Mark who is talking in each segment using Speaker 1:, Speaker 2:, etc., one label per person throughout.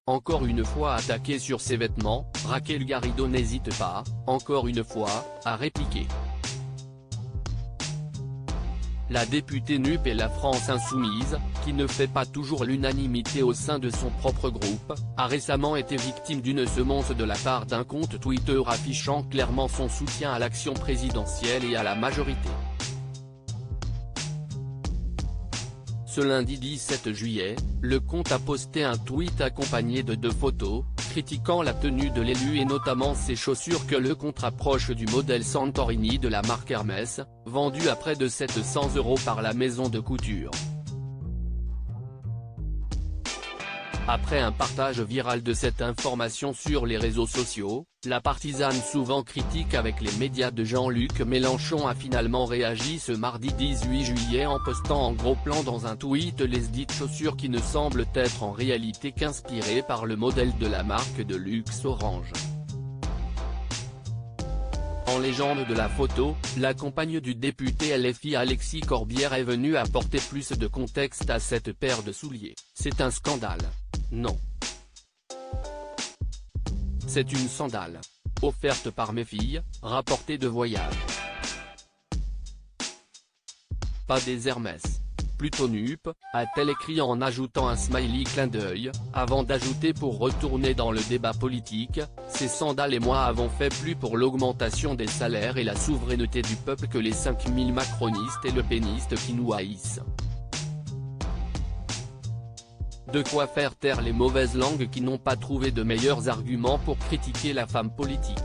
Speaker 1: encore une fois attaquée sur ses vêtements, Raquel Garrido n'hésite pas, encore une fois, à répliquer. La députée NUP et la France Insoumise, qui ne fait pas toujours l'unanimité au sein de son propre groupe, a récemment été victime d'une semonce de la part d'un compte Twitter affichant clairement son soutien à l'action présidentielle et à la majorité. Ce lundi 17 juillet, le compte a posté un tweet accompagné de 2 photos, critiquant la tenue de l'élu et notamment ses chaussures que le compte rapproche du modèle Santorini de la marque Hermès, vendu à près de 700 € par la maison de couture. Après un partage viral de cette information sur les réseaux sociaux, la partisane souvent critique avec les médias de Jean-Luc Mélenchon a finalement réagi ce mardi 18 juillet en postant en gros plan dans un tweet les dites chaussures qui ne semblent être en réalité qu'inspirées par le modèle de la marque de luxe Orange. En légende de la photo, la compagne du député LFI Alexis Corbière est venue apporter plus de contexte à cette paire de souliers. C'est un scandale. Non. C'est une sandale. Offerte par mes filles, rapportée de voyage. Pas des Hermès. Plutôt NUP, a-t-elle écrit en ajoutant un smiley clin d'œil, avant d'ajouter pour retourner dans le débat politique, ces sandales et moi avons fait plus pour l'augmentation des salaires et la souveraineté du peuple que les 5000 macronistes et lepénistes qui nous haïssent. De quoi faire taire les mauvaises langues qui n'ont pas trouvé de meilleurs arguments pour critiquer la femme politique.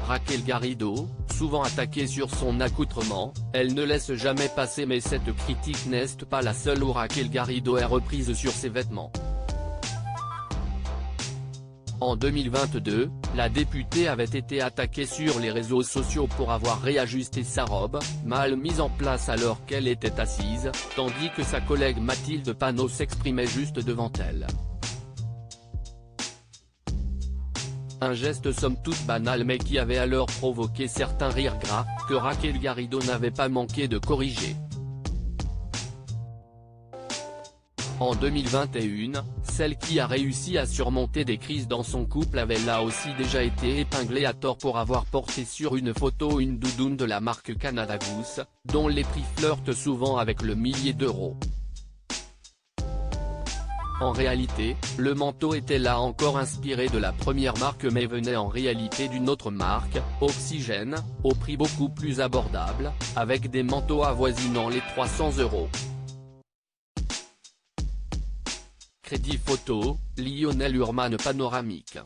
Speaker 1: Raquel Garrido, souvent attaquée sur son accoutrement, elle ne laisse jamais passer mais cette critique n'est pas la seule où Raquel Garrido est reprise sur ses vêtements. En 2022, la députée avait été attaquée sur les réseaux sociaux pour avoir réajusté sa robe, mal mise en place alors qu'elle était assise, tandis que sa collègue Mathilde Panot s'exprimait juste devant elle. Un geste somme toute banal mais qui avait alors provoqué certains rires gras, que Raquel Garrido n'avait pas manqué de corriger. En 2021, celle qui a réussi à surmonter des crises dans son couple avait là aussi déjà été épinglée à tort pour avoir porté sur une photo une doudoune de la marque Canada Goose, dont les prix flirtent souvent avec le millier d'euros. En réalité, le manteau était là encore inspiré de la première marque mais venait en réalité d'une autre marque, Oxygène, au prix beaucoup plus abordable, avec des manteaux avoisinant les 300 €. Crédit photo, Lionel Urman panoramique.